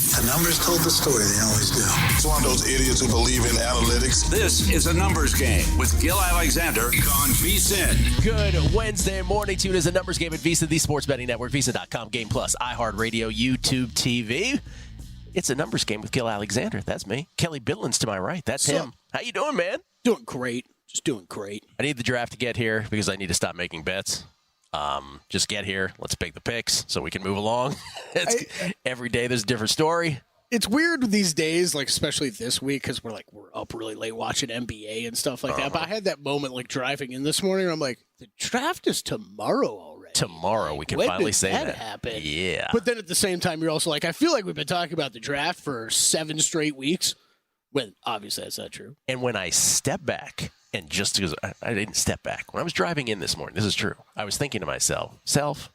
The numbers told the story. They always do. It's one of those idiots who believe in analytics. This is a numbers game with Gill Alexander on VSiN. Good Wednesday morning. Tune is a numbers game at VSiN, the sports betting network, VSiN.com, Game Plus, iHeartRadio, YouTube TV. It's a numbers game with Gill Alexander. That's me. Kelley Bydlon's to my right. That's him. How you doing, man? Doing great. Just doing great. I need the draft to get here because I need to stop making bets. Just get here. Let's pick the picks so we can move along. Every day there's a different story. It's weird these days, like especially this week, because we're up really late watching NBA and stuff like that. But I had that moment like driving in this morning. I'm like, the draft is tomorrow already. Tomorrow we can finally say that. Happen? Yeah. But then at the same time, you're also like, I feel like we've been talking about the draft for 7 straight weeks. When obviously that's not true. And when I step back, and just because I didn't step back, when I was driving in this morning, this is true, I was thinking to myself,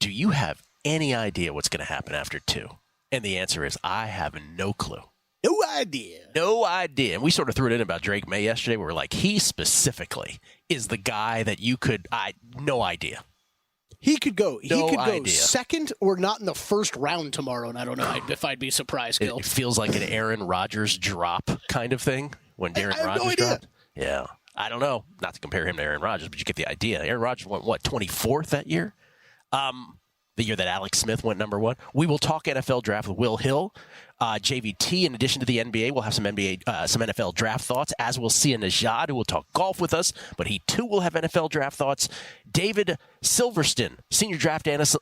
do you have any idea what's going to happen after 2? And the answer is, I have no clue. No idea. No idea. And we sort of threw it in about Drake May yesterday. We were like, he specifically is the guy that you could, no idea. He could go. No he could go idea. second or not in the first round tomorrow, and I don't know if I'd be surprised, Gil. It feels like an Aaron Rodgers drop kind of thing when Aaron Rodgers dropped. Yeah. I don't know. Not to compare him to Aaron Rodgers, but you get the idea. Aaron Rodgers went, 24th that year? The year that Alex Smith went number 1. We will talk NFL draft with Will Hill. JVT, in addition to the NBA, we'll have some NFL draft thoughts, as will Sia Nejed, who will talk golf with us, but he too will have NFL draft thoughts. David Silverston, senior draft analyst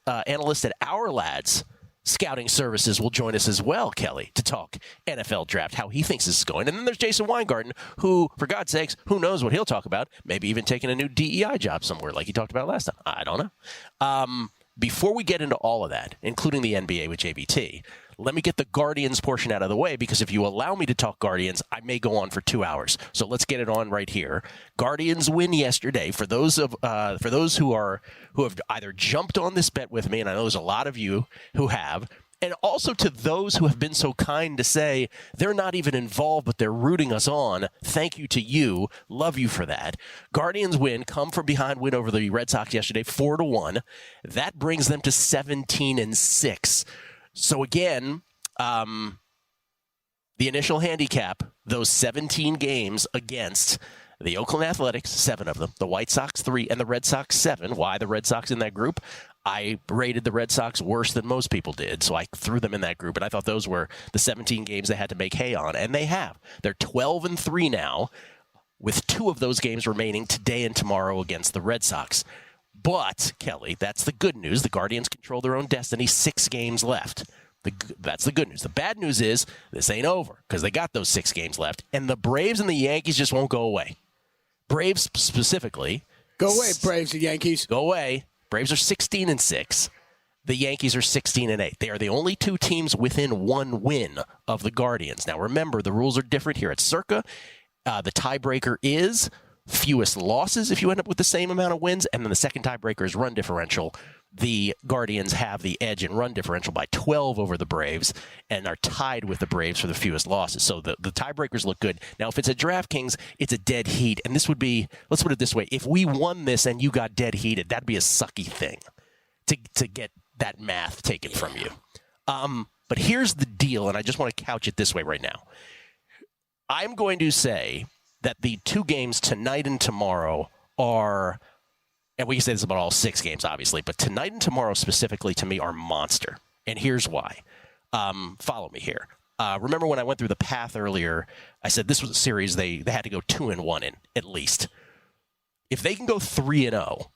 at Our Lads Scouting Services, will join us as well, Kelley, to talk NFL draft, how he thinks this is going. And then there's Jason Weingarten, who, for God's sakes, who knows what he'll talk about, maybe even taking a new DEI job somewhere like he talked about last time. I don't know. Before we get into all of that, including the NBA with JVT, let me get the Guardians portion out of the way, because if you allow me to talk Guardians, I may go on for 2 hours. So let's get it on right here. Guardians win yesterday. For those who have either jumped on this bet with me, and I know there's a lot of you who have, and also to those who have been so kind to say they're not even involved, but they're rooting us on. Thank you to you. Love you for that. Guardians win, come from behind win over the Red Sox yesterday, 4-1. That brings them to 17-6. So again, the initial handicap, those 17 games against the Oakland Athletics, 7 of them, the White Sox 3, and the Red Sox 7. Why the Red Sox in that group? I rated the Red Sox worse than most people did, so I threw them in that group, and I thought those were the 17 games they had to make hay on, and they have. They're 12-3 now, with 2 of those games remaining today and tomorrow against the Red Sox. But, Kelley, that's the good news. The Guardians control their own destiny, 6 games left. That's the good news. The bad news is this ain't over, because they got those 6 games left, and the Braves and the Yankees just won't go away. Braves specifically. Go away, Braves and Yankees. Go away. Braves are 16-6. The Yankees are 16-8. They are the only 2 teams within 1 win of the Guardians. Now, remember, the rules are different here at Circa. The tiebreaker is fewest losses if you end up with the same amount of wins, and then the second tiebreaker is run differential. The Guardians have the edge in run differential by 12 over the Braves and are tied with the Braves for the fewest losses. So the tiebreakers look good. Now, if it's at DraftKings, it's a dead heat. And this would be, let's put it this way, if we won this and you got dead heated, that'd be a sucky thing to get that math taken from you. But here's the deal, and I just want to couch it this way right now. I'm going to say that the 2 games tonight and tomorrow are, and we can say this about all 6 games, obviously, but tonight and tomorrow specifically to me are monster. And here's why. Follow me here. Remember when I went through the path earlier, I said this was a series they had to go 2-1 in, at least. If they can go 3-0,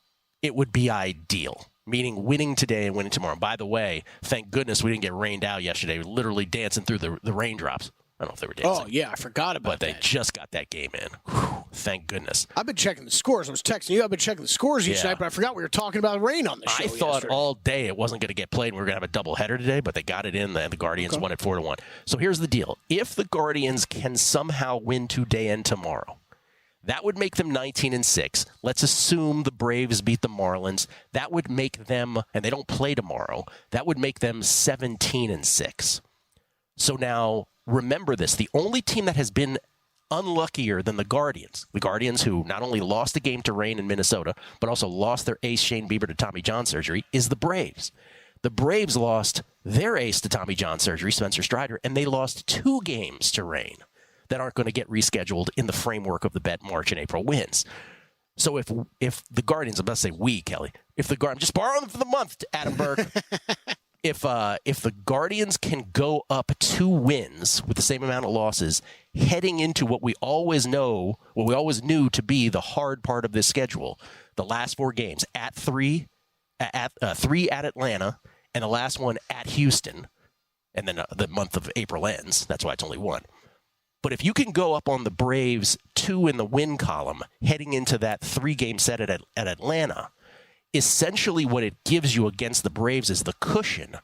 it would be ideal, meaning winning today and winning tomorrow. By the way, thank goodness we didn't get rained out yesterday. We were literally dancing through the raindrops. I don't know if they were dancing. Oh, yeah, I forgot about that. But they just got that game in. Whew, thank goodness. I've been checking the scores. I was texting you. I've been checking the scores each night, but I forgot we were talking about rain on the show. I thought yesterday. all day it wasn't going to get played and we were going to have a doubleheader today, but they got it in, and the Guardians won it 4-1. So here's the deal. If the Guardians can somehow win today and tomorrow, that would make them 19-6. Let's assume the Braves beat the Marlins. That would make them, and they don't play tomorrow, that would make them 17-6. So now, remember this, the only team that has been unluckier than the Guardians who not only lost a game to rain in Minnesota, but also lost their ace Shane Bieber to Tommy John surgery, is the Braves. The Braves lost their ace to Tommy John surgery, Spencer Strider, and they lost 2 games to rain that aren't going to get rescheduled in the framework of the bet March and April wins. So if the Guardians, I'm about to say we, Kelley, I'm just borrowing them for the month, Adam Burke. If the Guardians can go up 2 wins with the same amount of losses, heading into what we always knew to be the hard part of this schedule, the last 4 games at 3 at Atlanta, and the last one at Houston, and then the month of April ends. That's why it's only 1. But if you can go up on the Braves 2 in the win column, heading into that 3-game set at Atlanta, essentially what it gives you against the Braves is the cushion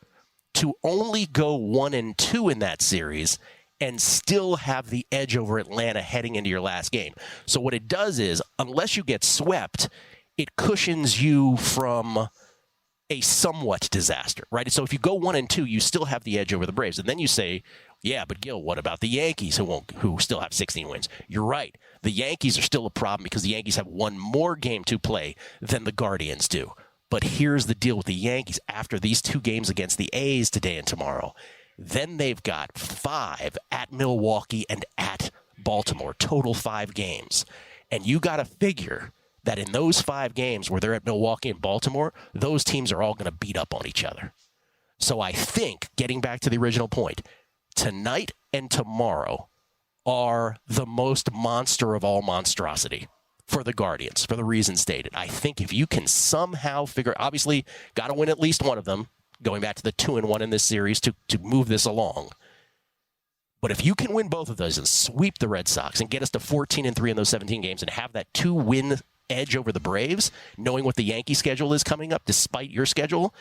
to only go 1-2 in that series and still have the edge over Atlanta heading into your last game. So what it does is, unless you get swept, it cushions you from a somewhat disaster, right? So if you go 1-2, you still have the edge over the Braves. And then you say, yeah, but Gill, what about the Yankees who still have 16 wins? You're right. The Yankees are still a problem because the Yankees have 1 more game to play than the Guardians do. But here's the deal with the Yankees. After these 2 games against the A's today and tomorrow, then they've got 5 at Milwaukee and at Baltimore, total 5 games. And you got to figure that in those 5 games where they're at Milwaukee and Baltimore, those teams are all going to beat up on each other. So I think, getting back to the original point, tonight and tomorrow are the most monster of all monstrosity for the Guardians, for the reasons stated. I think if you can somehow obviously, got to win at least one of them, going back to the 2-1 in this series to move this along. But if you can win both of those and sweep the Red Sox and get us to 14-3 in those 17 games and have that 2-win edge over the Braves, knowing what the Yankee schedule is coming up, despite your schedule,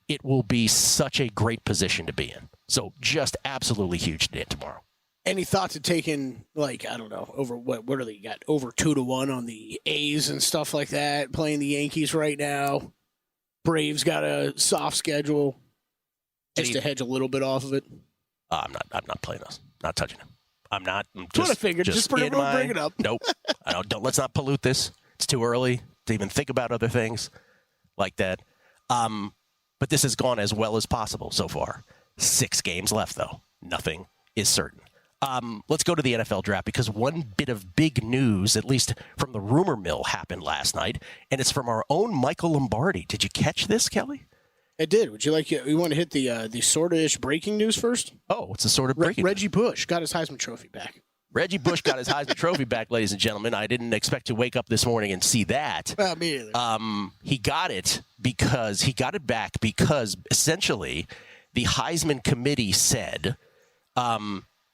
it will be such a great position to be in. So just absolutely huge today and tomorrow. Any thoughts of taking, like, I don't know, over what are they got? Over 2-1 on the A's and stuff like that, playing the Yankees right now. Braves got a soft schedule. Just to hedge a little bit off of it. I'm not playing those. Not touching them. I'm not. I'm just what I figured. Just bring it up. Nope. Let's not pollute this. It's too early to even think about other things like that. But this has gone as well as possible so far. 6 games left, though. Nothing is certain. Let's go to the NFL draft because one bit of big news, at least from the rumor mill, happened last night, and it's from our own Michael Lombardi. Did you catch this, Kelley? I did. Would you like? You want to hit the sort-of-ish breaking news first? Oh, what's the sort of breaking? Reggie Bush got his Heisman Trophy back. Reggie Bush got his Heisman Trophy back, ladies and gentlemen. I didn't expect to wake up this morning and see that. Me either. He got it back because essentially the Heisman committee said,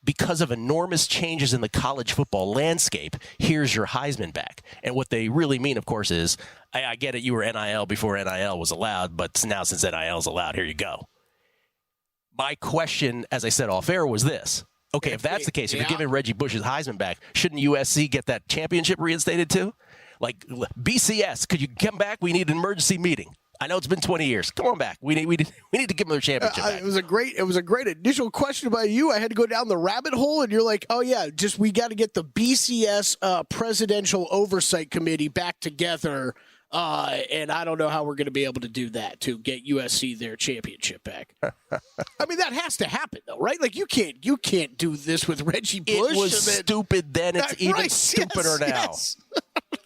because of enormous changes in the college football landscape, here's your Heisman back. And what they really mean, of course, is, I get it, you were NIL before NIL was allowed, but now since NIL is allowed, here you go. My question, as I said off air, was this. Okay, if that's the case, if you're giving Reggie Bush his Heisman back, shouldn't USC get that championship reinstated too? Like, BCS, could you come back? We need an emergency meeting. I know it's been 20 years. Come on back. We need to give them their championship back. It was a great initial question by you. I had to go down the rabbit hole, and you're like, oh yeah, we got to get the BCS Presidential Oversight Committee back together. And I don't know how we're going to be able to do that to get USC their championship back. I mean, that has to happen, though, right? Like, you can't do this with Reggie Bush. It was stupid then. It's even stupider now. Yes.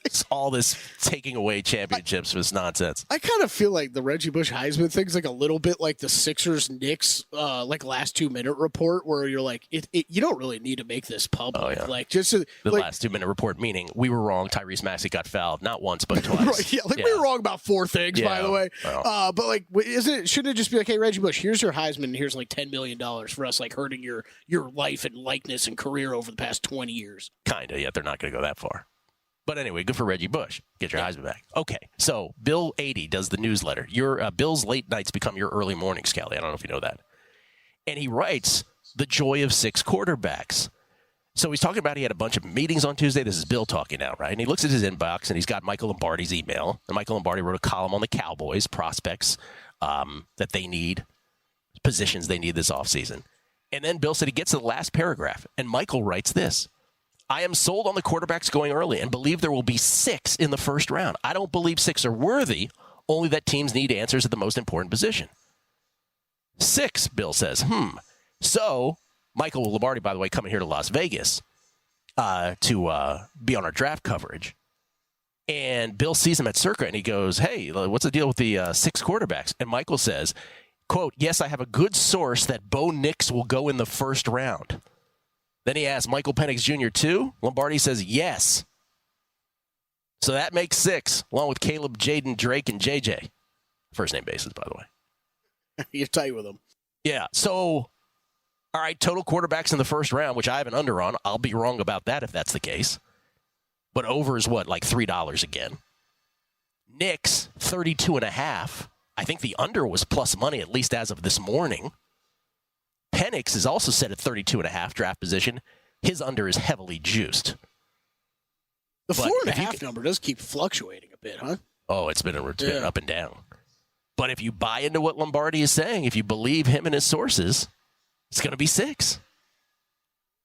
It's all this taking away championships was nonsense. I kind of feel like the Reggie Bush Heisman thing's like a little bit like the Sixers-Knicks like last 2-minute report, where you're like, you don't really need to make this public. Oh, yeah. Like, just the last 2-minute report, meaning we were wrong. Tyrese Maxey got fouled not once but twice. Right, yeah, we were wrong about 4 things, by the way. Well. But like, shouldn't it just be like, hey, Reggie Bush, here's your Heisman, and here's like $10 million for us like hurting your life and likeness and career over the past 20 years? Kinda, yet they're not going to go that far. But anyway, good for Reggie Bush. Get your Heisman back. Okay, so Bill 80 does the newsletter. Your Bill's late nights become your early mornings, Kelley. I don't know if you know that. And he writes, the joy of 6 quarterbacks. So he's talking about he had a bunch of meetings on Tuesday. This is Bill talking now, right? And he looks at his inbox, and he's got Michael Lombardi's email. And Michael Lombardi wrote a column on the Cowboys, prospects that they need, positions they need this offseason. And then Bill said he gets to the last paragraph, and Michael writes this. I am sold on the quarterbacks going early and believe there will be 6 in the first round. I don't believe 6 are worthy, only that teams need answers at the most important position. 6, Bill says. So, Michael Lombardi, by the way, coming here to Las Vegas to be on our draft coverage. And Bill sees him at Circa, and he goes, hey, what's the deal with the 6 quarterbacks? And Michael says, quote, yes, I have a good source that Bo Nix will go in the first round. Then he asks, Michael Penix Jr. too? Lombardi says, yes. So that makes 6, along with Caleb, Jaden, Drake, and JJ. First name basis, by the way. You're tight with them. Yeah, so, all right, total quarterbacks in the first round, which I have an under on. I'll be wrong about that if that's the case. But over is what, like $3 again? Nix, 32.5. I think the under was plus money, at least as of this morning. Penix is also set at 32.5 draft position. His under is heavily juiced. The 4.5 number does keep fluctuating a bit, huh? Oh, it's been up and down. But if you buy into what Lombardi is saying, if you believe him and his sources, it's going to be 6.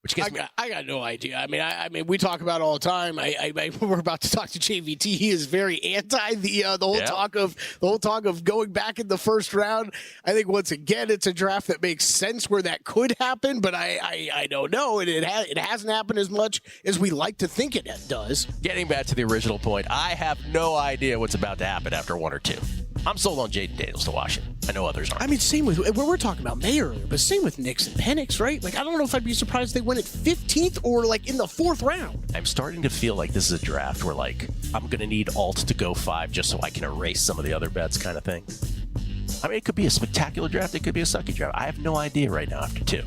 Which gets I got no idea. I mean, we talk about it all the time. We're about to talk to JVT. He is very anti the whole talk of going back in the first round. I think once again, it's a draft that makes sense where that could happen, but I don't know, and it hasn't happened as much as we like to think it does. Getting back to the original point, I have no idea what's about to happen after 1 or 2. I'm sold on Jaden Daniels to Washington. I know others aren't. I mean, same with we're talking about May earlier, but same with Nix and Penix, right? Like, I don't know if I'd be surprised if they went at 15th or like in the 4th round. I'm starting to feel like this is a draft where like I'm going to need alt to go 5 just so I can erase some of the other bets, kind of thing. I mean, it could be a spectacular draft. It could be a sucky draft. I have no idea right now after 2.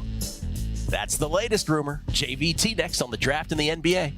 That's the latest rumor. JVT next on the draft in the NBA.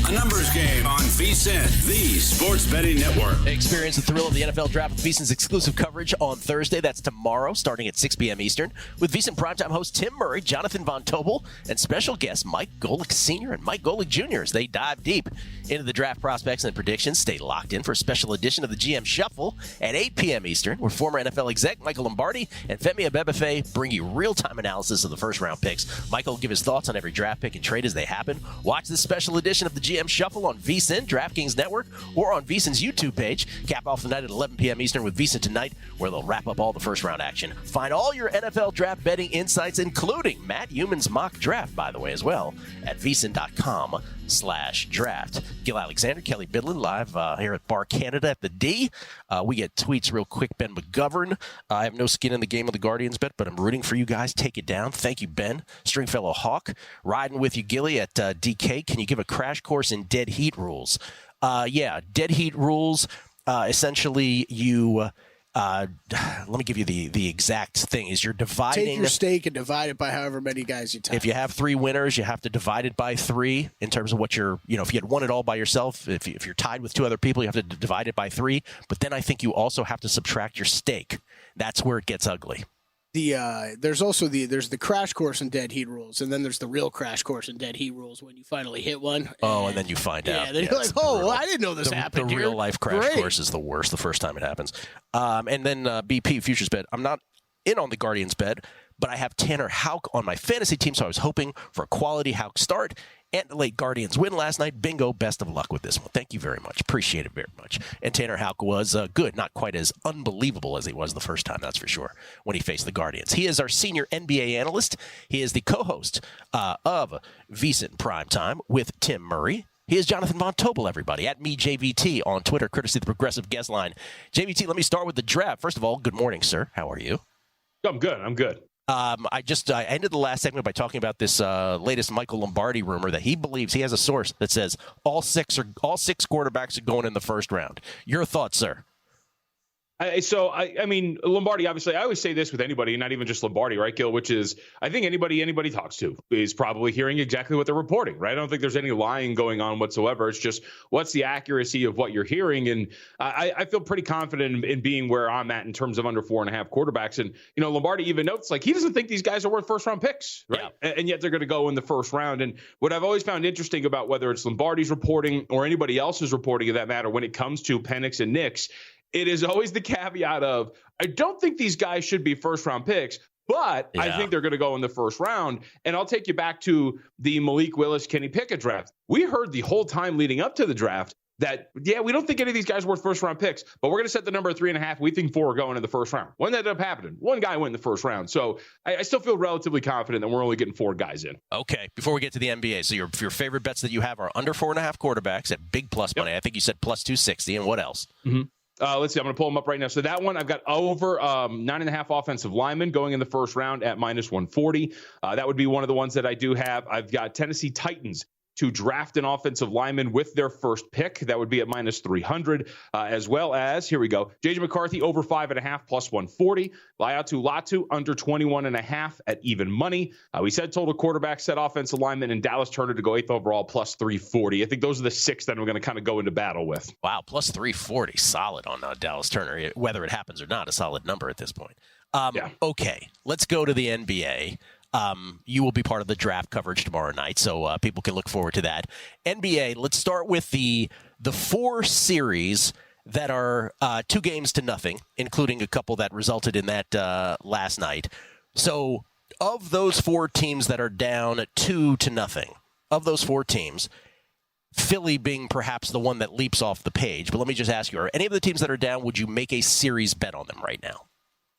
A numbers game on VSiN, the sports betting network. Experience the thrill of the NFL Draft with VSiN's exclusive coverage on Thursday. That's tomorrow, starting at 6 p.m. Eastern, with VSiN primetime host Tim Murray, Jonathan Von Tobel, and special guests Mike Golick Sr. and Mike Golick Jr. as they dive deep into the draft prospects and predictions. Stay locked in for a special edition of the GM Shuffle at 8 p.m. Eastern, where former NFL exec Michael Lombardi and Femi Abebefe bring you real-time analysis of the first-round picks. Michael will give his thoughts on every draft pick and trade as they happen. Watch this special edition of the GM Shuffle on VSiN, DraftKings Network, or on VSiN's YouTube page. Cap off the night at 11 p.m. Eastern with VSiN Tonight, where they'll wrap up all the first-round action. Find all your NFL draft betting insights, including Matt Human's mock draft, by the way, as well, at VSiN.com/draft. Gill Alexander, Kelley Bydlon, live here at Bar Canada at the D. We get tweets real quick. Ben McGovern, I have no skin in the game of the Guardians bet, but I'm rooting for you guys. Take it down. Thank you, Ben. Stringfellow Hawk, riding with you, Gilly, at DK. Can you give a crash course in dead heat rules? Dead heat rules. Essentially, you let me give you the exact thing. Is you're dividing. Take your stake and divide it by however many guys you take. If you have 3 winners, you have to divide it by 3 in terms of what you're, if you had won it all by yourself, if you're tied with 2 other people, you have to divide it by 3. But then I think you also have to subtract your stake. That's where it gets ugly. There's also the crash course in dead heat rules, and then there's the real crash course in dead heat rules when you finally hit one. And then you find out. Yeah, then you're like, well, I didn't know this happened. The real life crash course is the worst the first time it happens. And then BP futures bet. I'm not in on the Guardians bet, but I have Tanner Houck on my fantasy team, so I was hoping for a quality Houck start. And the late Guardians win last night. Bingo. Best of luck with this one. Thank you very much. Appreciate it very much. And Tanner Houck was good. Not quite as unbelievable as he was the first time, that's for sure, when he faced the Guardians. He is our senior NBA analyst. He is the co-host of VSiN Primetime with Tim Murray. He is Jonathan Von Tobel, everybody, at MeJVT on Twitter, courtesy of the Progressive Guest Line. JVT, let me start with the draft. First of all, good morning, sir. How are you? I'm good. I ended the last segment by talking about this latest Michael Lombardi rumor that he believes he has a source that says all six quarterbacks are going in the first round. Your thoughts, sir? I mean, Lombardi, obviously, I always say this with anybody, not even just Lombardi, right, Gill, which is I think anybody talks to is probably hearing exactly what they're reporting, right? I don't think there's any lying going on whatsoever. It's just what's the accuracy of what you're hearing. And I feel pretty confident in being where I'm at in terms of under 4.5 quarterbacks. And, Lombardi even notes, like, he doesn't think these guys are worth first-round picks, right? Yeah. And yet they're going to go in the first round. And what I've always found interesting about whether it's Lombardi's reporting or anybody else's reporting of that matter when it comes to Penix and Nix, it is always the caveat of, I don't think these guys should be first-round picks, but I think they're going to go in the first round. And I'll take you back to the Malik Willis, Kenny Pickett draft. We heard the whole time leading up to the draft that, yeah, we don't think any of these guys are worth first-round picks, but we're going to set the number at 3.5. We think 4 are going in the first round. When that ended up happening, one guy went in the first round. So I still feel relatively confident that we're only getting 4 guys in. Okay, before we get to the NBA, so your favorite bets that you have are under 4.5 quarterbacks at big plus money. I think you said plus 260, and what else? Mm-hmm. Let's see. I'm going to pull them up right now. So that one, I've got over 9.5 offensive linemen going in the first round at minus 140. That would be one of the ones that I do have. I've got Tennessee Titans to draft an offensive lineman with their first pick. That would be at minus 300, as well as, here we go, J.J. McCarthy over 5.5 plus 140. Latu under 21.5 at even money. We said total quarterback, set offensive lineman, and Dallas Turner to go 8th overall plus 340. I think those are the 6 that I'm going to kind of go into battle with. Wow, plus 340. Solid on Dallas Turner. Whether it happens or not, a solid number at this point. Okay, let's go to the NBA. You will be part of the draft coverage tomorrow night, so people can look forward to that. NBA, let's start with the 4 series that are 2 games to nothing, including a couple that resulted in that last night. So of those 4 teams that are down 2 to nothing, of those 4 teams, Philly being perhaps the one that leaps off the page. But let me just ask you, are any of the teams that are down, would you make a series bet on them right now?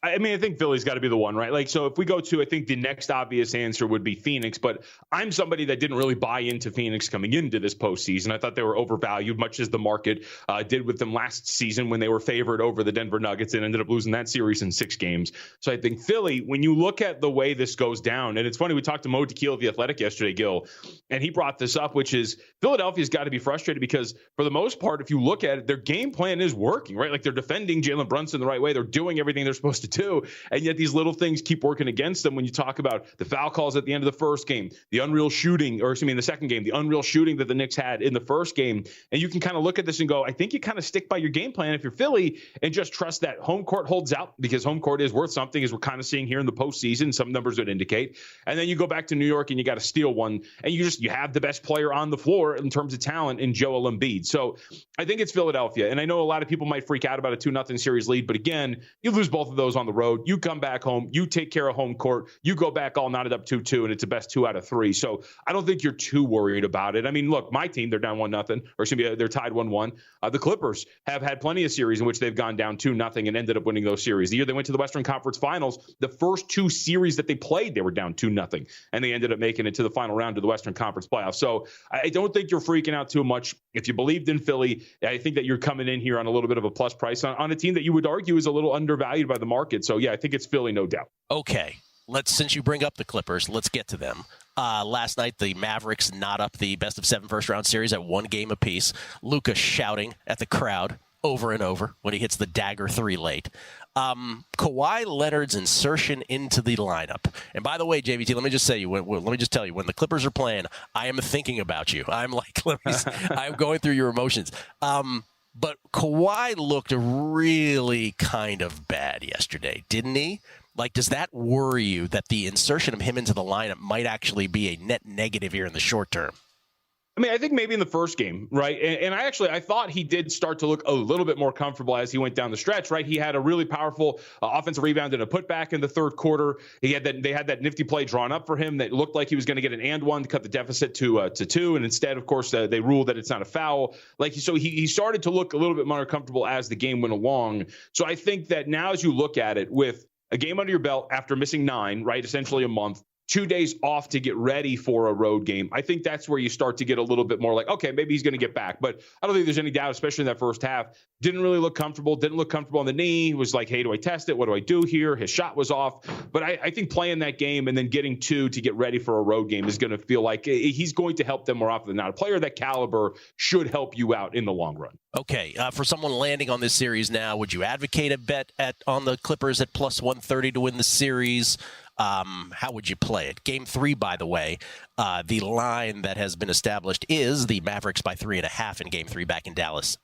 I mean, I think Philly's got to be the one, right? Like, so if we go to, I think the next obvious answer would be Phoenix, but I'm somebody that didn't really buy into Phoenix coming into this postseason. I thought they were overvalued, much as the market did with them last season when they were favored over the Denver Nuggets and ended up losing that series in 6 games. So I think Philly, when you look at the way this goes down, and it's funny, we talked to Mo Tequila of The Athletic yesterday, Gill, and he brought this up, which is Philadelphia's got to be frustrated because for the most part, if you look at it, their game plan is working, right? Like they're defending Jalen Brunson the right way. They're doing everything they're supposed to do. And yet these little things keep working against them when you talk about the foul calls at the end of the first game, the unreal shooting, or excuse me, in the second game, the unreal shooting that the Knicks had in the first game. And you can kind of look at this and go, I think you kind of stick by your game plan if you're Philly and just trust that home court holds out because home court is worth something, as we're kind of seeing here in the postseason. Some numbers would indicate. And then you go back to New York and you got to steal one. And you have the best player on the floor in terms of talent in Joel Embiid. So I think it's Philadelphia. And I know a lot of people might freak out about a 2-0 series lead, but again, you lose both of those on the road. You come back home, you take care of home court, you go back all knotted up 2-2, and it's the best 2 out of 3. So I don't think you're too worried about it. I mean, look, my team, they're down 1-0, or excuse me, they're tied 1-1. The Clippers have had plenty of series in which they've gone down 2-0 and ended up winning those series. The year they went to the Western Conference Finals, the first 2 series that they played, they were down 2-0, and they ended up making it to the final round of the Western Conference playoffs. So I don't think you're freaking out too much. If you believed in Philly, I think that you're coming in here on a little bit of a plus price on a team that you would argue is a little undervalued by the market. So yeah, I think it's Philly, no doubt. Okay, since you bring up the Clippers, let's get to them. Last night, the Mavericks knot up the best of 7 first-round series at 1 game apiece. Luka shouting at the crowd over and over when he hits the dagger 3 late. Kawhi Leonard's insertion into the lineup. And by the way, JVT, let me just tell you, when the Clippers are playing, I am thinking about you. I'm like, I'm going through your emotions. But Kawhi looked really kind of bad yesterday, didn't he? Like, does that worry you that the insertion of him into the lineup might actually be a net negative here in the short term? I mean, I think maybe in the first game, right? And I thought he did start to look a little bit more comfortable as he went down the stretch, right? He had a really powerful offensive rebound and a putback in the third quarter. They had that nifty play drawn up for him that looked like he was going to get an and one to cut the deficit to 2. And instead, of course, they ruled that it's not a foul. So he started to look a little bit more comfortable as the game went along. So I think that now as you look at it with a game under your belt after missing 9, right, essentially a month, 2 days off to get ready for a road game, I think that's where you start to get a little bit more like, okay, maybe he's going to get back. But I don't think there's any doubt, especially in that first half. Didn't really look comfortable. Didn't look comfortable on the knee. He was like, hey, do I test it? What do I do here? His shot was off. But I think playing that game and then getting 2 to get ready for a road game is going to feel like he's going to help them more often than not. A player of that caliber should help you out in the long run. Okay, for someone landing on this series now, would you advocate a bet on the Clippers at plus 130 to win the series? How would you play it? Game 3, by the way, the line that has been established is the Mavericks by 3.5 in Game 3 back in Dallas.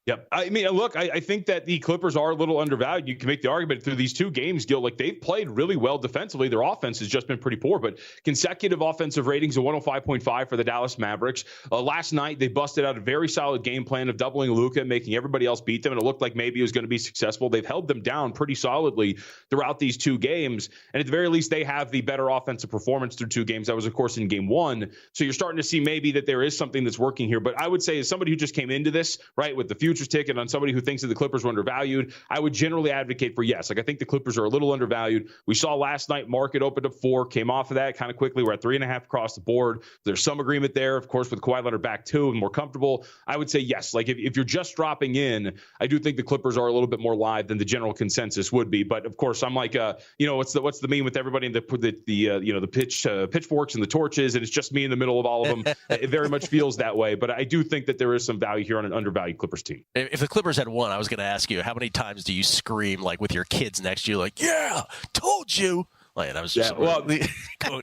Yep. I mean, look, I think that the Clippers are a little undervalued. You can make the argument through these two games, Gill, like they've played really well defensively. Their offense has just been pretty poor, but consecutive offensive ratings of 105.5 for the Dallas Mavericks. Last night, they busted out a very solid game plan of doubling Luka, making everybody else beat them, and it looked like maybe it was going to be successful. They've held them down pretty solidly throughout these two games, and at the very least, they have the better offensive performance through two games. That was, of course, in game one. So you're starting to see maybe that there is something that's working here, but I would say as somebody who just came into this, right, with the futures ticket on somebody who thinks that the Clippers were undervalued, I would generally advocate for yes. Like I think the Clippers are a little undervalued. We saw last night market opened up 4, came off of that kind of quickly. We're at 3.5 across the board. There's some agreement there, of course, with Kawhi Leonard back 2 and more comfortable. I would say yes. Like if you're just dropping in, I do think the Clippers are a little bit more live than the general consensus would be. But of course, I'm like, what's the meme with everybody in the pitchforks and the torches, and it's just me in the middle of all of them. It very much feels that way. But I do think that there is some value here on an undervalued Clippers team. If the Clippers had won, I was going to ask you, how many times do you scream like with your kids next to you, like, yeah, told you? Like, I was just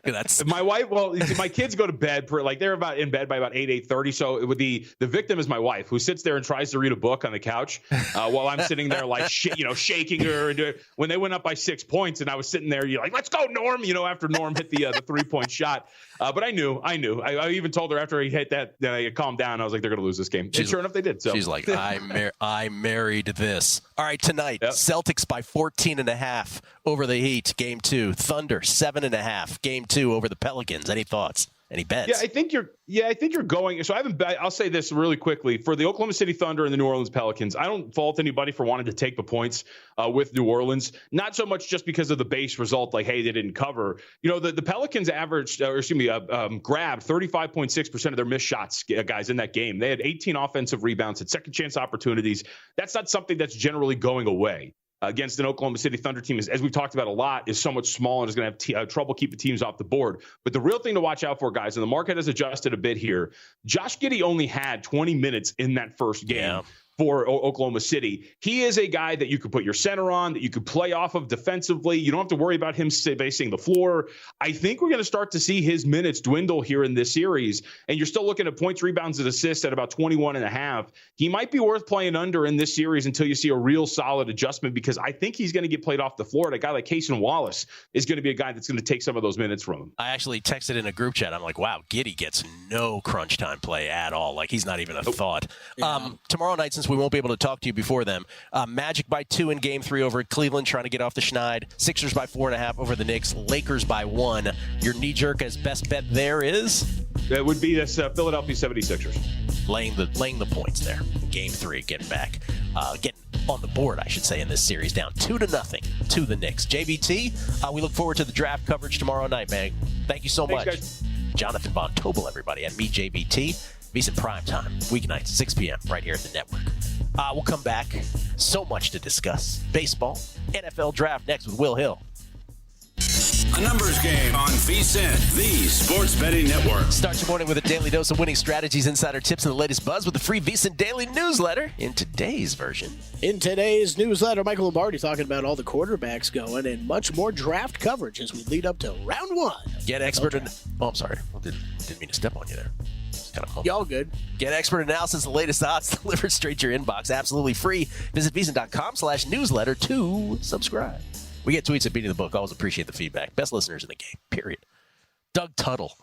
that's my wife. Well, my kids go to bed they're about in bed by about 8:30. So the victim is my wife, who sits there and tries to read a book on the couch while I'm sitting there like shaking her. And when they went up by 6 points, and I was sitting there, you're like, let's go, Norm. After Norm hit the 3-point shot. But I knew. I even told her after he hit that I calmed down. I was like, they're going to lose this game. And sure enough, they did. So she's like, I married this. All right, tonight, yep. Celtics by 14.5 over the Heat, game 2. Thunder 7.5, game 2 over the Pelicans. Any thoughts? Any bets? I think you're going. So I'll say this really quickly for the Oklahoma City Thunder and the New Orleans Pelicans. I don't fault anybody for wanting to take the points with New Orleans. Not so much just because of the base result, like, hey, they didn't cover. The Pelicans grabbed 35.6% of their missed shots, guys, in that game. They had 18 offensive rebounds, had second chance opportunities. That's not something that's generally going away against an Oklahoma City Thunder team, as we've talked about a lot, is somewhat small and is going to have trouble keeping teams off the board. But the real thing to watch out for, guys, and the market has adjusted a bit here, Josh Giddey only had 20 minutes in that first game. For Oklahoma City. He is a guy that you could put your center on, that you could play off of defensively. You don't have to worry about him spacing the floor. I think we're going to start to see his minutes dwindle here in this series, and you're still looking at points, rebounds, and assists at about 21.5. He might be worth playing under in this series until you see a real solid adjustment, because I think he's going to get played off the floor. And a guy like Cason Wallace is going to be a guy that's going to take some of those minutes from him. I actually texted in a group chat. I'm like, wow, Giddey gets no crunch time play at all. Like, he's not even a thought. Yeah. Tomorrow night, since we won't be able to talk to you before them, Magic by 2 in game 3 over Cleveland, trying to get off the schneid. Sixers by 4.5 over the Knicks. Lakers by 1. Your knee-jerk as best bet there is? That would be this Philadelphia 76ers. Laying the points there. Game 3, getting back. Getting on the board, I should say, in this series, down 2-0 to the Knicks. JVT, we look forward to the draft coverage tomorrow night, man. Thank you so much. Guys. Jonathan Von Tobel, everybody, and me, JVT. VSiN Primetime, weeknights, 6 p.m., right here at the network. We'll come back. So much to discuss. Baseball, NFL draft next with Will Hill. A numbers game on VSiN, the sports betting network. Start your morning with a daily dose of winning strategies, insider tips, and the latest buzz with the free VSiN daily newsletter. In today's version. In today's newsletter, Michael Lombardi talking about all the quarterbacks going and much more draft coverage as we lead up to round 1. Get expert. I'm sorry. Didn't mean to step on you there. Y'all good. Get expert analysis, the latest odds delivered straight to your inbox, absolutely free. Visit VSiN.com/newsletter to subscribe. We get tweets at Beating the Book. Always appreciate the feedback. Best listeners in the game, period. Doug Tuttle.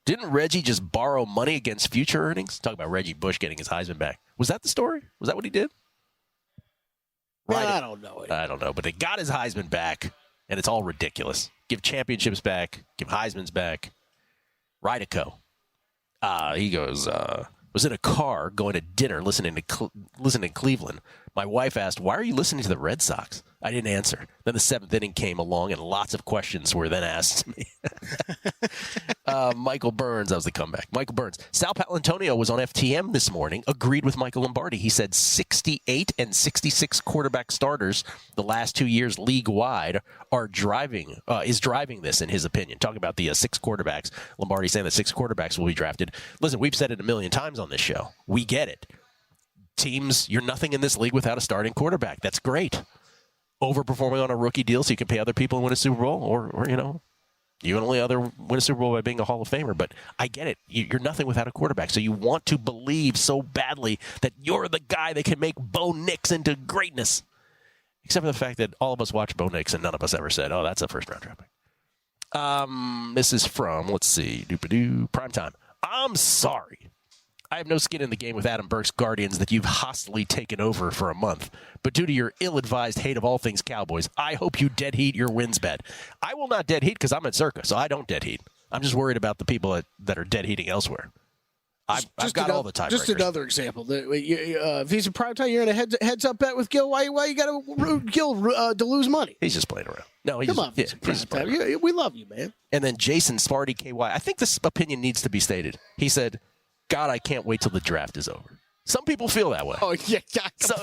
Didn't Reggie just borrow money against future earnings? Talk about Reggie Bush getting his Heisman back. Was that the story? Was that what he did? Right. I don't know. I don't know, but they got his Heisman back, and it's all ridiculous. Give championships back. Give Heisman's back. Rydico. He goes, was in a car going to dinner listening to Cleveland. My wife asked, why are you listening to the Red Sox? I didn't answer. Then the 7th inning came along, and lots of questions were then asked me. Michael Burns, that was the comeback. Michael Burns. Sal Paolantonio was on FTM this morning, agreed with Michael Lombardi. He said 68 and 66 quarterback starters the last 2 years league-wide is driving this, in his opinion. Talking about the 6 quarterbacks. Lombardi saying that 6 quarterbacks will be drafted. Listen, we've said it a million times on this show. We get it. Teams, you're nothing in this league without a starting quarterback. That's great. Overperforming on a rookie deal so you can pay other people and win a Super Bowl, or You only other win a Super Bowl by being a Hall of Famer, but I get it. You're nothing without a quarterback, so you want to believe so badly that you're the guy that can make Bo Nix into greatness. Except for the fact that all of us watched Bo Nix and none of us ever said, oh, that's a first-round draft pick. This is from, let's see, Primetime. I'm sorry. I have no skin in the game with Adam Burke's Guardians that you've hostily taken over for a month. But due to your ill-advised hate of all things Cowboys, I hope you dead heat your wins bet. I will not dead heat because I'm at Circa, so I don't dead heat. I'm just worried about the people that are dead heating elsewhere. I've got all the tiebreakers. Just another example. If he's a prime time, you're in a heads-up bet with Gill. Why you got to root Gill to lose money? He's just playing around. No, Come on, he's just playing around. We love you, man. And then Jason Sparty KY. I think this opinion needs to be stated. He said, God, I can't wait till the draft is over. Some people feel that way. Oh, yeah. So,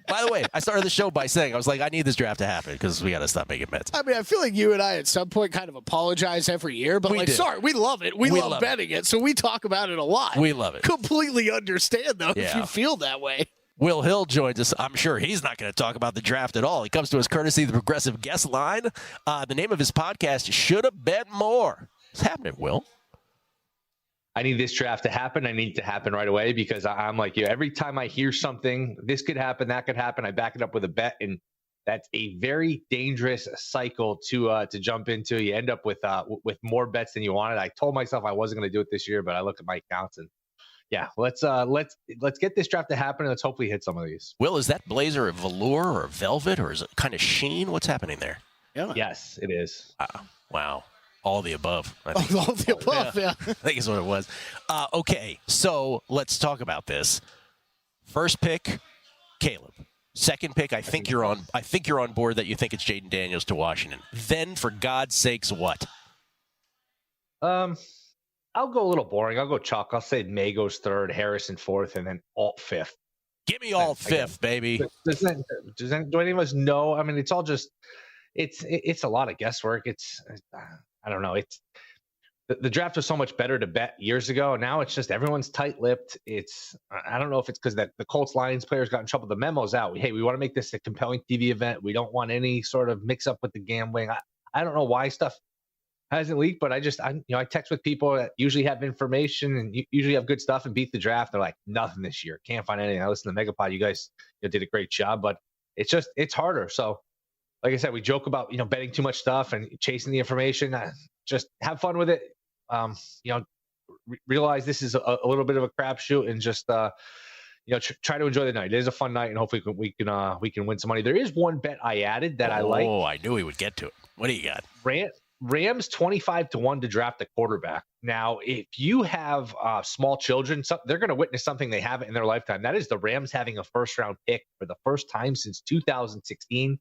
by the way, I started the show by saying, I was like, I need this draft to happen because we got to stop making bets. I mean, I feel like you and I at some point kind of apologize every year, but sorry, we love it. We love betting it, so we talk about it a lot. We love it. Completely understand, though, if you feel that way. Will Hill joins us. I'm sure he's not going to talk about the draft at all. He comes to us courtesy of the Progressive Guest Line. The name of his podcast, Should Have Bet More. What's happening, Will? I need this draft to happen. I need it to happen right away because I'm like you. Every time I hear something, this could happen, that could happen, I back it up with a bet, and that's a very dangerous cycle to jump into. You end up with more bets than you wanted. I told myself I wasn't going to do it this year, but I look at my accounts and yeah, let's get this draft to happen and let's hopefully hit some of these. Will, is that blazer a velour or velvet or is it kind of sheen? What's happening there? Yeah. Yes, it is. Wow. All the above. I think. All the above, yeah. I think is what it was. Okay, so let's talk about this. First pick, Caleb. Second pick, I think you're on board that you think it's Jaden Daniels to Washington. Then, for God's sakes, what? I'll go a little boring. I'll go chalk. I'll say May goes third, Harrison fourth, and then Alt fifth. Give me Alt fifth, baby. Do any of us know? I mean, it's all just it's a lot of guesswork. I don't know. It's the draft was so much better to bet years ago. Now it's just everyone's tight-lipped. I don't know if it's because that the Colts Lions players got in trouble. The memo's out. We want to make this a compelling TV event. We don't want any sort of mix up with the gambling. I don't know why stuff hasn't leaked, but I text with people that usually have information and usually have good stuff and beat the draft. They're like, nothing this year. Can't find anything. I listen to Megapod. You guys did a great job, but it's harder. So like I said, we joke about, betting too much stuff and chasing the information. Just have fun with it. Realize this is a little bit of a crapshoot and just, try to enjoy the night. It is a fun night and hopefully we can win some money. There is one bet I added that I like. Oh, I knew he would get to it. What do you got? Rams 25-1 to draft a quarterback. Now, if you have small children, they're going to witness something they haven't in their lifetime. That is the Rams having a first-round pick for the first time since 2016.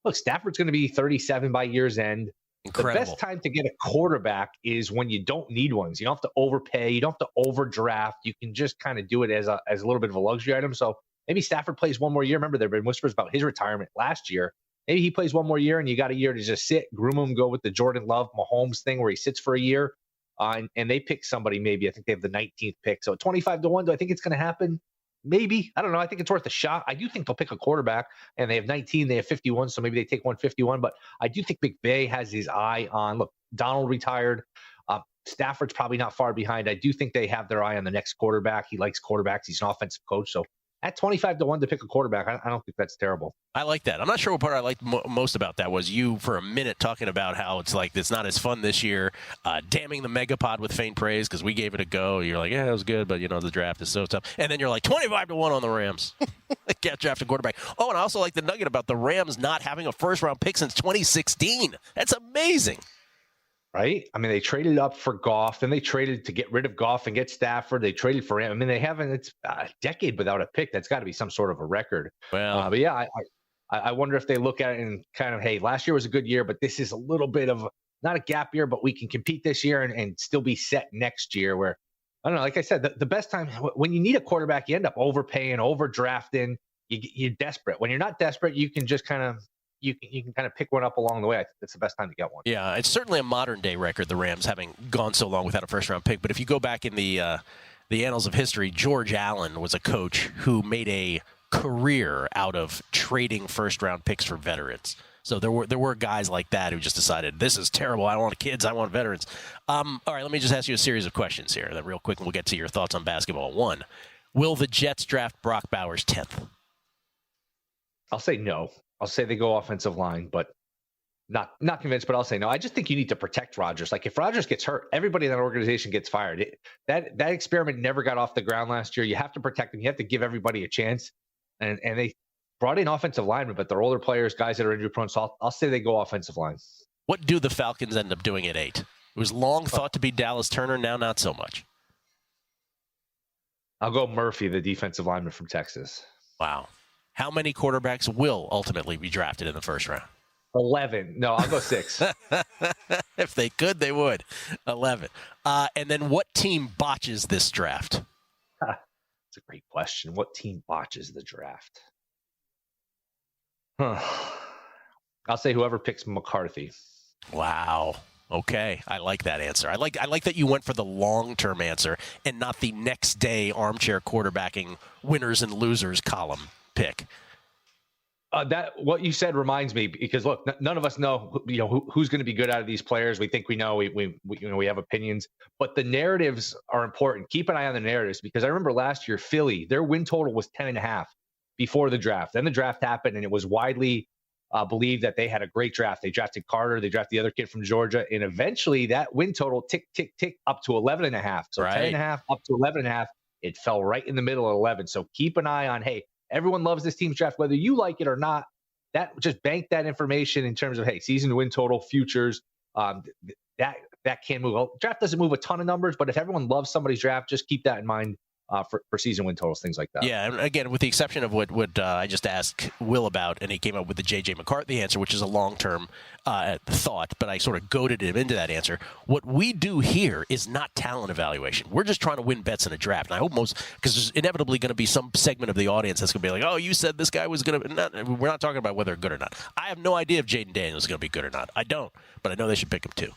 Look, Stafford's going to be 37 by year's end. Incredible. The best time to get a quarterback is when you don't need ones. You don't have to overpay. You don't have to overdraft. You can just kind of do it as a little bit of a luxury item. So maybe Stafford plays one more year. Remember, there have been whispers about his retirement last year. Maybe he plays one more year and you got a year to just sit, groom him, go with the Jordan Love, Mahomes thing where he sits for a year. And they pick somebody maybe. I think they have the 19th pick. So 25-1, do I think it's going to happen? Maybe. I don't know. I think it's worth a shot. I do think they'll pick a quarterback, and they have 19. They have 51, so maybe they take 151. But I do think McVay has his eye on, look, Donald retired. Stafford's probably not far behind. I do think they have their eye on the next quarterback. He likes quarterbacks. He's an offensive coach. So at 25-1 to pick a quarterback, I don't think that's terrible. I like that. I'm not sure what part I liked most about that was you for a minute talking about how it's like it's not as fun this year, damning the Megapod with faint praise because we gave it a go. You're like, yeah, it was good, but the draft is so tough. And then you're like 25-1 on the Rams. They can't draft a quarterback. Oh, and I also like the nugget about the Rams not having a first-round pick since 2016. That's amazing. Right? I mean, they traded up for Goff, then they traded to get rid of Goff and get Stafford. They traded for him. I mean, they haven't. It's a decade without a pick. That's got to be some sort of a record. Well, but yeah, I wonder if they look at it and kind of, hey, last year was a good year, but this is a little bit of not a gap year, but we can compete this year and still be set next year. Where I don't know. Like I said, the best time when you need a quarterback, you end up overpaying, overdrafting. You're desperate. When you're not desperate, you can just kind of. You can kind of pick one up along the way. I think that's the best time to get one. Yeah, it's certainly a modern-day record, the Rams having gone so long without a first-round pick. But if you go back in the annals of history, George Allen was a coach who made a career out of trading first-round picks for veterans. So there were guys like that who just decided, this is terrible. I don't want kids. I want veterans. All right, let me just ask you a series of questions here, then real quick, and we'll get to your thoughts on basketball. One, will the Jets draft Brock Bowers 10th? I'll say no. I'll say they go offensive line, but not convinced, but I'll say no. I just think you need to protect Rodgers. Like, if Rodgers gets hurt, everybody in that organization gets fired. That experiment never got off the ground last year. You have to protect them. You have to give everybody a chance. And they brought in offensive linemen, but they're older players, guys that are injury prone. So I'll say they go offensive line. What do the Falcons end up doing at 8? It was long thought to be Dallas Turner, now not so much. I'll go Murphy, the defensive lineman from Texas. Wow. How many quarterbacks will ultimately be drafted in the first round? 11. No, I'll go 6. If they could, they would. 11. And then what team botches this draft? That's a great question. What team botches the draft? I'll say whoever picks McCarthy. Wow. Okay. I like that answer. I like that you went for the long-term answer and not the next day armchair quarterbacking winners and losers column pick. That what you said reminds me, because look, none of us know who's going to be good out of these players. We think we know. We have opinions, but the narratives are important. Keep an eye on the narratives, because I remember last year Philly, their win total was 10.5 before the draft. Then the draft happened, and it was widely believed that they had a great draft. They drafted Carter, they drafted the other kid from Georgia, and eventually that win total tick up to 11.5. So right. 10.5 up to 11.5. It fell right in the middle of 11. So keep an eye on, hey, everyone loves this team's draft, whether you like it or not. That just bank that information in terms of, hey, season win total, futures. That can move. Well, draft doesn't move a ton of numbers, but if everyone loves somebody's draft, just keep that in mind for season win totals, things like that. Yeah, and again, with the exception of what I just asked Will about, and he came up with the J.J. McCarthy answer, which is a long-term thought, but I sort of goaded him into that answer. What we do here is not talent evaluation. We're just trying to win bets in a draft. And I hope because there's inevitably going to be some segment of the audience that's going to be like, oh, you said this guy was going to, we're not talking about whether they're good or not. I have no idea if Jaden Daniels is going to be good or not. I don't, but I know they should pick him too.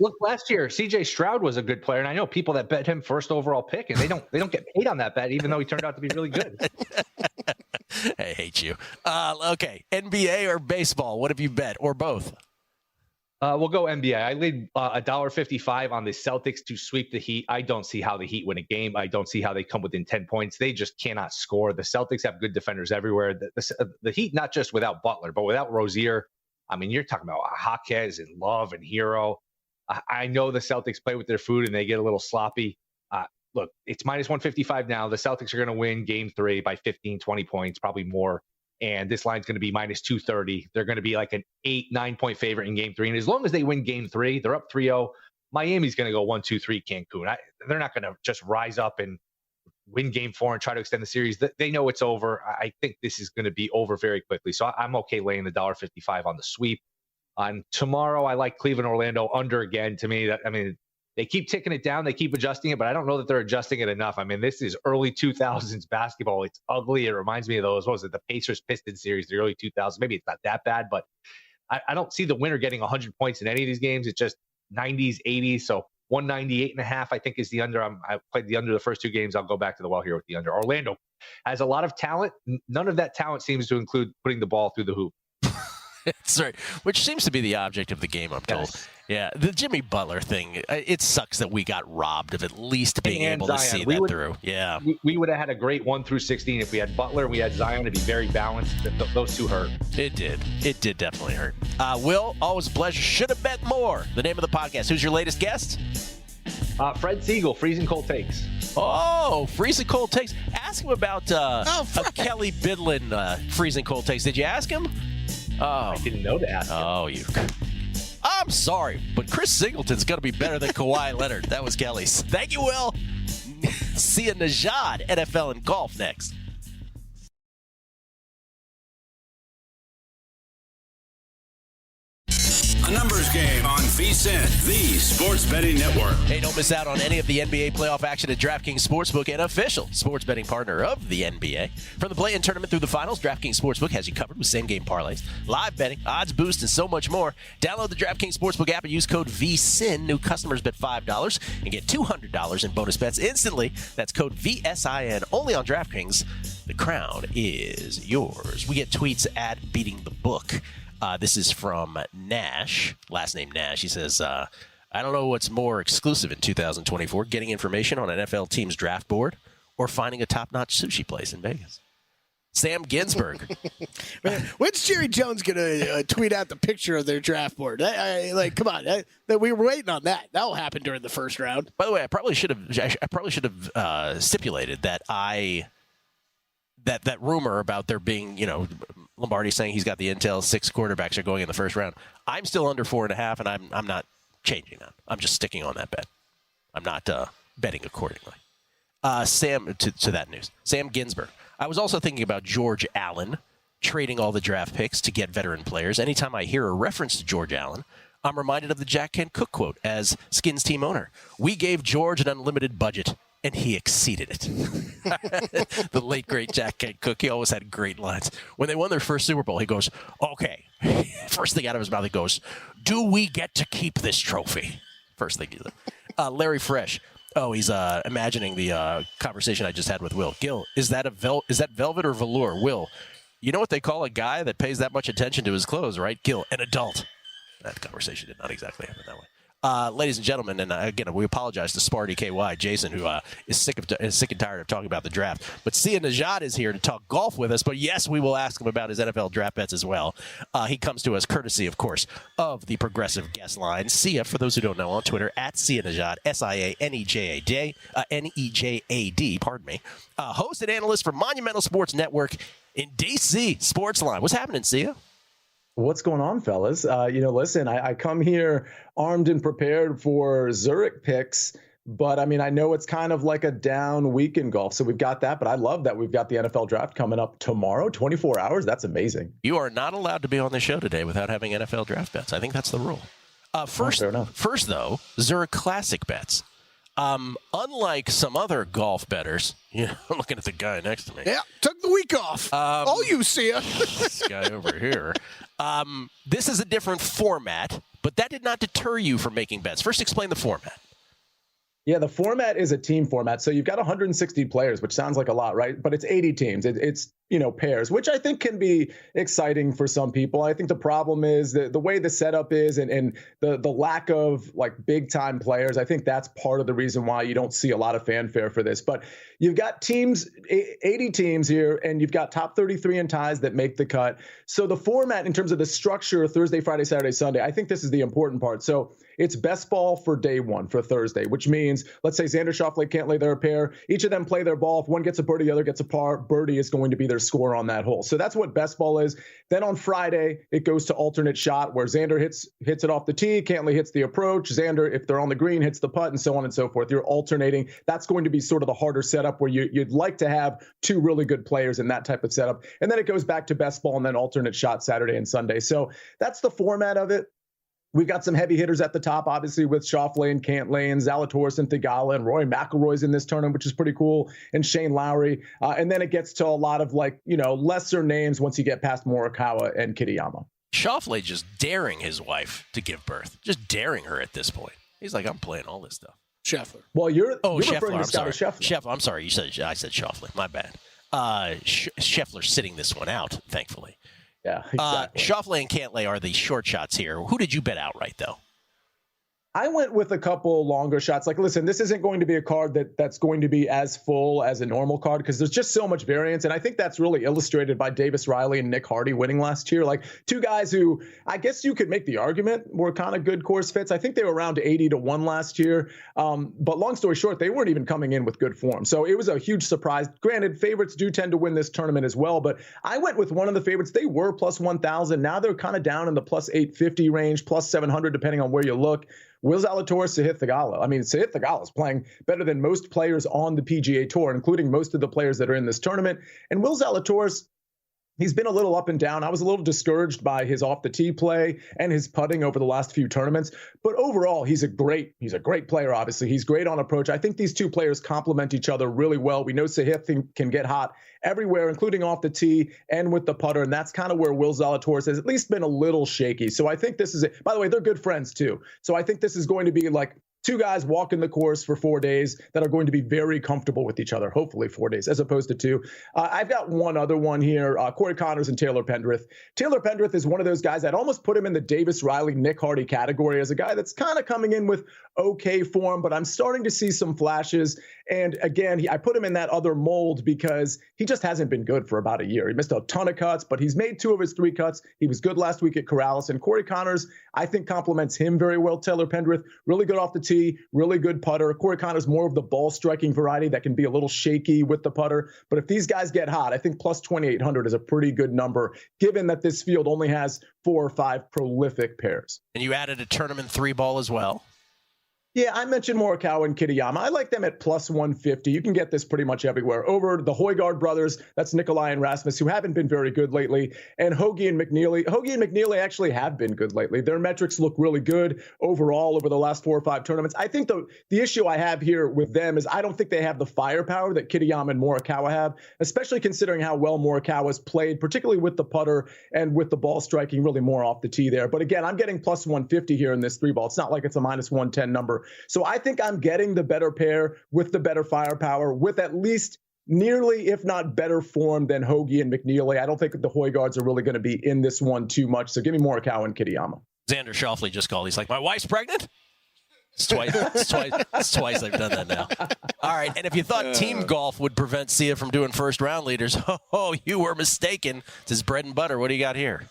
Look, last year, C.J. Stroud was a good player, and I know people that bet him first overall pick, and they don't get paid on that bet, even though he turned out to be really good. I hate you. Okay, NBA or baseball? What have you bet, or both? We'll go NBA. I laid $1.55 on the Celtics to sweep the Heat. I don't see how the Heat win a game. I don't see how they come within 10 points. They just cannot score. The Celtics have good defenders everywhere. The Heat, not just without Butler, but without Rozier. I mean, you're talking about Jaquez and Love and Hero. I know the Celtics play with their food and they get a little sloppy. Look, it's minus 155 now. The Celtics are going to win game 3 by 15, 20 points, probably more. And this line's going to be minus 230. They're going to be like an 8-9 point favorite in game 3. And as long as they win game 3, they're up 3-0. Miami's going to go 1-2-3 Cancun. They're not going to just rise up and win game 4 and try to extend the series. They know it's over. I think this is going to be over very quickly. So I'm okay laying the $1.55 on the sweep. On tomorrow, I like Cleveland, Orlando under again. To me, they keep ticking it down. They keep adjusting it, but I don't know that they're adjusting it enough. I mean, this is early 2000s basketball. It's ugly. It reminds me of those, what was it, the Pacers-Pistons series, the early 2000s. Maybe it's not that bad, but I don't see the winner getting 100 points in any of these games. It's just 90s, 80s. So 198.5, I think, is the under. I played the under the first 2 games. I'll go back to the well here with the under. Orlando has a lot of talent. None of that talent seems to include putting the ball through the hoop. That's right, which seems to be the object of the game, I'm told. Yes. Yeah, the Jimmy Butler thing, it sucks that we got robbed of at least being able to see that through. Yeah. We would have had a great 1 through 16 if we had Butler and we had Zion. It'd be very balanced. Those two hurt. It did. It did definitely hurt. Will, always a pleasure. Should have bet more. The name of the podcast. Who's your latest guest? Fred Siegel, Freezing Cold Takes. Oh, Freezing Cold Takes. Ask him about Kelley Bydlon Freezing Cold Takes. Did you ask him? Oh, I didn't know to ask him. Oh, I'm sorry, but Chris Singleton's going to be better than Kawhi Leonard. That was Kelley's. Thank you, Will. See you, Nejed, NFL and golf next. A numbers game on VSiN, the sports betting network. Hey, don't miss out on any of the NBA playoff action at DraftKings Sportsbook, an official sports betting partner of the NBA. From the play-in tournament through the finals, DraftKings Sportsbook has you covered with same-game parlays, live betting, odds boost, and so much more. Download the DraftKings Sportsbook app and use code VSiN. New customers bet $5 and get $200 in bonus bets instantly. That's code VSIN, only on DraftKings. The crown is yours. We get tweets at Beating the Book. This is from Nash, last name Nash. He says, I don't know what's more exclusive in 2024, getting information on an NFL team's draft board or finding a top-notch sushi place in Vegas. Sam Ginsburg. Man, when's Jerry Jones going to tweet out the picture of their draft board? Come on. We were waiting on that. That will happen during the first round. By the way, I probably should have stipulated that that rumor about there being, Lombardi saying he's got the intel, 6 quarterbacks are going in the first round. I'm still under 4.5, and I'm not changing that. I'm just sticking on that bet. I'm not betting accordingly. Sam, to that news. Sam Ginsburg. I was also thinking about George Allen trading all the draft picks to get veteran players. Anytime I hear a reference to George Allen, I'm reminded of the Jack Kent Cooke quote as Skins team owner. We gave George an unlimited budget, and he exceeded it. The late, great Jack Kent Cooke, he always had great lines. When they won their first Super Bowl, he goes, okay. First thing out of his mouth, he goes, do we get to keep this trophy? First thing he said. Larry Fresh. Oh, he's imagining the conversation I just had with Will. Gill, is that velvet or velour? Will, you know what they call a guy that pays that much attention to his clothes, right? Gill, an adult. That conversation did not exactly happen that way. Ladies and gentlemen, and again, we apologize to Sparty KY, Jason, who is sick and tired of talking about the draft. But Sia Nejed is here to talk golf with us. But yes, we will ask him about his NFL draft bets as well. He comes to us courtesy, of course, of the Progressive Guest Line. Sia, for those who don't know, on Twitter, at Sia Nejad, SIANEJAD, pardon me. Host and analyst for Monumental Sports Network in DC Sports Line. What's happening, Sia? What's going on, fellas? Listen, I come here armed and prepared for Zurich picks, but I know it's kind of like a down week in golf. So we've got that, but I love that we've got the NFL draft coming up tomorrow, 24 hours. That's amazing. You are not allowed to be on the show today without having NFL draft bets. I think that's the rule. First, though, Zurich Classic bets. Unlike some other golf bettors, looking at the guy next to me. Yeah, took the week off. Oh, you see it. This guy over here. This is a different format, but that did not deter you from making bets. First, explain the format. Yeah, the format is a team format. So you've got 160 players, which sounds like a lot, right? But it's 80 teams. It's pairs, which I think can be exciting for some people. I think the problem is the way the setup is and the lack of like big time players. I think that's part of the reason why you don't see a lot of fanfare for this. But you've got teams, 80 teams here, and you've got top 33 in ties that make the cut. So the format in terms of the structure, Thursday, Friday, Saturday, Sunday, I think this is the important part. So it's best ball for day one for Thursday, which means, let's say Xander Schauffele can't lay their pair. Each of them play their ball. If one gets a birdie, the other gets a par. Birdie is going to be their score on that hole. So that's what best ball is. Then on Friday, it goes to alternate shot where Xander hits it off the tee. Cantlay hits the approach. Xander, if they're on the green, hits the putt, and so on and so forth. You're alternating. That's going to be sort of the harder setup where you'd like to have two really good players in that type of setup. And then it goes back to best ball and then alternate shot Saturday and Sunday. So that's the format of it. We've got some heavy hitters at the top, obviously, with Schauffele and Cantlay and Zalatoris and Theegala and Rory McIlroy's in this tournament, which is pretty cool, and Shane Lowry. And then it gets to a lot of lesser names once you get past Morikawa and Kitayama. Schauffele just daring his wife to give birth, just daring her at this point. He's like, I'm playing all this stuff. Scheffler. Well, you're Scheffler. referring to Scotty Scheffler. Scheffler. I'm sorry. I said Schauffele. My bad. Scheffler's sitting this one out, thankfully. Yeah, exactly. Schauffele and Cantlay are the short shots here. Who did you bet outright, though? I went with a couple longer shots. Like, listen, this isn't going to be a card that's going to be as full as a normal card because there's just so much variance. And I think that's really illustrated by Davis Riley and Nick Hardy winning last year. Like two guys who I guess you could make the argument were kind of good course fits. I think they were around 80-1 last year. But long story short, they weren't even coming in with good form. So it was a huge surprise. Granted, favorites do tend to win this tournament as well. But I went with one of the favorites. They were plus 1,000. Now they're kind of down in the plus 850 range, plus 700, depending on where you look. Will Zalatoris, Sahith Theegala. I mean, Sahith Theegala is playing better than most players on the PGA Tour, including most of the players that are in this tournament. And Will Zalatoris, He's been a little up and down. I was a little discouraged by his off the tee play and his putting over the last few tournaments. But overall, he's a great player, obviously. He's great on approach. I think these two players complement each other really well. We know Sahith can get hot everywhere, including off the tee and with the putter. And that's kind of where Will Zalatoris has at least been a little shaky. So I think this is it. By the way, they're good friends too. So I think this is going to be like two guys walking the course for 4 days that are going to be very comfortable with each other, hopefully 4 days, as opposed to two. I've got one other one here, Corey Connors and Taylor Pendrith. Taylor Pendrith is one of those guys that almost put him in the Davis Riley, Nick Hardy category as a guy that's kind of coming in with okay form, but I'm starting to see some flashes. And again, I put him in that other mold because he just hasn't been good for about a year. He missed a ton of cuts, but he's made 2 of his 3 cuts. He was good last week at Corrales. And Corey Connors, I think, complements him very well. Taylor Pendrith, really good off the tee, really good putter. Corey Connors, more of the ball striking variety that can be a little shaky with the putter. But if these guys get hot, I think plus 2,800 is a pretty good number, given that this field only has 4 or 5 prolific pairs. And you added a tournament 3-ball as well. Yeah, I mentioned Morikawa and Kitayama. I like them at plus 150. You can get this pretty much everywhere. Over the Højgaard brothers, that's Nikolai and Rasmus, who haven't been very good lately, and Hoagie and McNeely. Hoagie and McNeely actually have been good lately. Their metrics look really good overall over the last 4 or 5 tournaments. I think the issue I have here with them is I don't think they have the firepower that Kitayama and Morikawa have, especially considering how well Morikawa's played, particularly with the putter and with the ball striking really more off the tee there. But again, I'm getting plus 150 here in this 3-ball. It's not like it's a minus 110 number. So I think I'm getting the better pair with the better firepower, with at least nearly, if not better form than Hoagie and McNeely. I don't think the Højgaards are really going to be in this one too much. So give me Morikawa and Kitayama. Xander Schauffele just called. He's like, my wife's pregnant? It's twice I've done that now. All right, and if you thought team golf would prevent Sia from doing first-round leaders, you were mistaken. It's his bread and butter. What do you got here?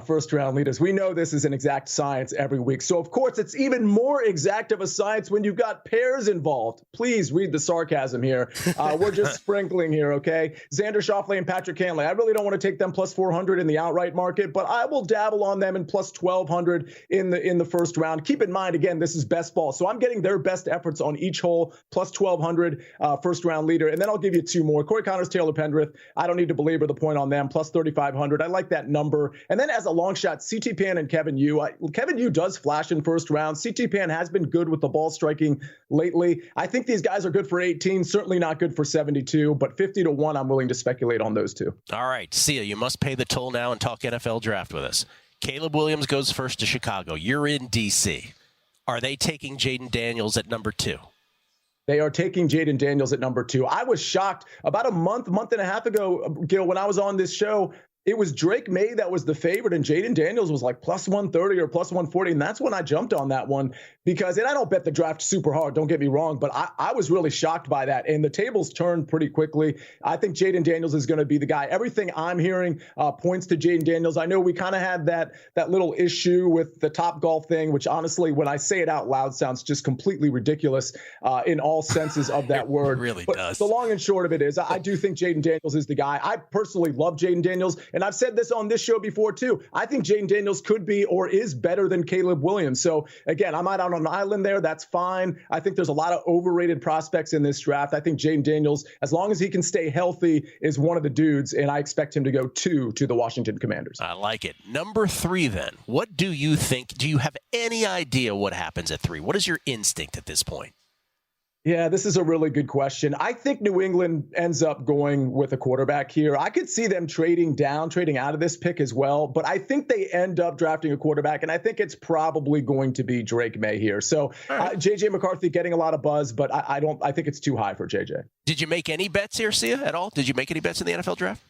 First round leaders. We know this is an exact science every week. So, of course, it's even more exact of a science when you've got pairs involved. Please read the sarcasm here. We're just sprinkling here, okay? Xander Schauffele and Patrick Cantlay. I really don't want to take them plus 400 in the outright market, but I will dabble on them in plus 1,200 in the first round. Keep in mind, again, this is best ball. So I'm getting their best efforts on each hole, plus 1,200 first round leader. And then I'll give you 2 more. Corey Connors, Taylor Pendrith. I don't need to belabor the point on them, plus 3,500. I like that number. And then as a long shot, CT Pan and Kevin Yu. Kevin Yu does flash in first round. CT Pan has been good with the ball striking lately. I think these guys are good for 18, certainly not good for 72, but 50 to 1, I'm willing to speculate on those two. All right, Sia, you must pay the toll now and talk NFL draft with us. Caleb Williams goes first to Chicago. You're in D.C. Are they taking Jaden Daniels at number 2? They are taking Jaden Daniels at number 2. I was shocked about a month and a half ago, Gill, when I was on this show. It was Drake May that was the favorite, and Jaden Daniels was like plus 130 or plus 140, and that's when I jumped on that one because, and I don't bet the draft super hard, don't get me wrong, but I was really shocked by that, and the tables turned pretty quickly. I think Jaden Daniels is going to be the guy. Everything I'm hearing points to Jaden Daniels. I know we kind of had that little issue with the Top Golf thing, which honestly, when I say it out loud, sounds just completely ridiculous in all senses of that word. It really but does. The long and short of it is I do think Jaden Daniels is the guy. I personally love Jaden Daniels. And I've said this on this show before, too. I think Jaden Daniels could be or is better than Caleb Williams. So, again, I'm out on an island there. That's fine. I think there's a lot of overrated prospects in this draft. I think Jaden Daniels, as long as he can stay healthy, is one of the dudes, and I expect him to go 2 to the Washington Commanders. I like it. Number 3, then. What do you think? Do you have any idea what happens at 3? What is your instinct at this point? Yeah, this is a really good question. I think New England ends up going with a quarterback here. I could see them trading out of this pick as well, but I think they end up drafting a quarterback, and I think it's probably going to be Drake May here. So J.J. McCarthy getting a lot of buzz, but I think it's too high for J.J. Did you make any bets here, Sia, at all? Did you make any bets in the NFL draft?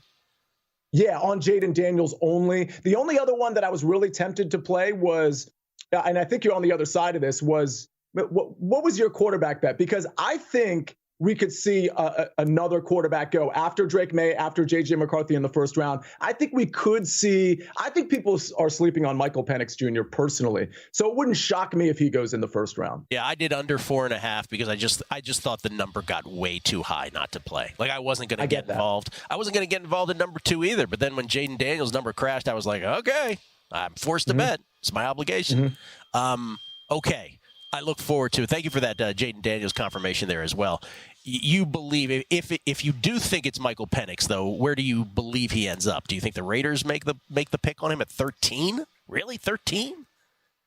Yeah, on Jaden Daniels only. The only other one that I was really tempted to play was, and I think you're on the other side of this, was what was your quarterback bet? Because I think we could see another quarterback go after Drake May, after J.J. McCarthy in the first round. I think we could see – I think people are sleeping on Michael Penix Jr. personally. So it wouldn't shock me if he goes in the first round. Yeah, I did under 4.5 because I just thought the number got way too high not to play. Like I wasn't going to get involved. I wasn't going to get involved in number 2 either. But then when Jaden Daniels' number crashed, I was like, okay, I'm forced to bet. It's my obligation. Okay. I look forward to it. Thank you for that Jaden Daniels confirmation there as well. you believe if you do think it's Michael Penix, though, where do you believe he ends up? Do you think the Raiders make the pick on him at 13? Really, 13?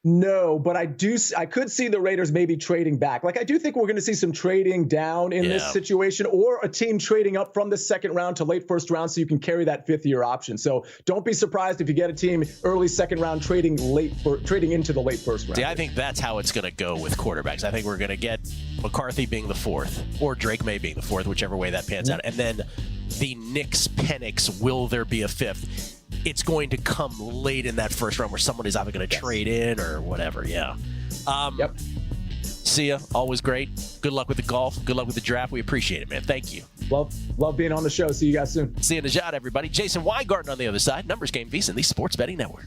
No, but I could see the Raiders maybe trading back. Like, I do think we're going to see some trading down in this situation, or a team trading up from the second round to late first round so you can carry that fifth-year option. So don't be surprised if you get a team early second round trading into the late first round. See, I think that's how it's going to go with quarterbacks. I think we're going to get McCarthy being the fourth, or Drake May being the fourth, whichever way that pans out. And then the Knicks Penix, will there be a fifth? It's going to come late in that first round where someone is either going to trade in or whatever. Yeah. Yep. See ya. Always great. Good luck with the golf. Good luck with the draft. We appreciate it, man. Thank you. Love being on the show. See you guys soon. See you, Nejed, everybody. Jason Weingarten on the other side. Numbers Game VSiN, the Sports Betting Network.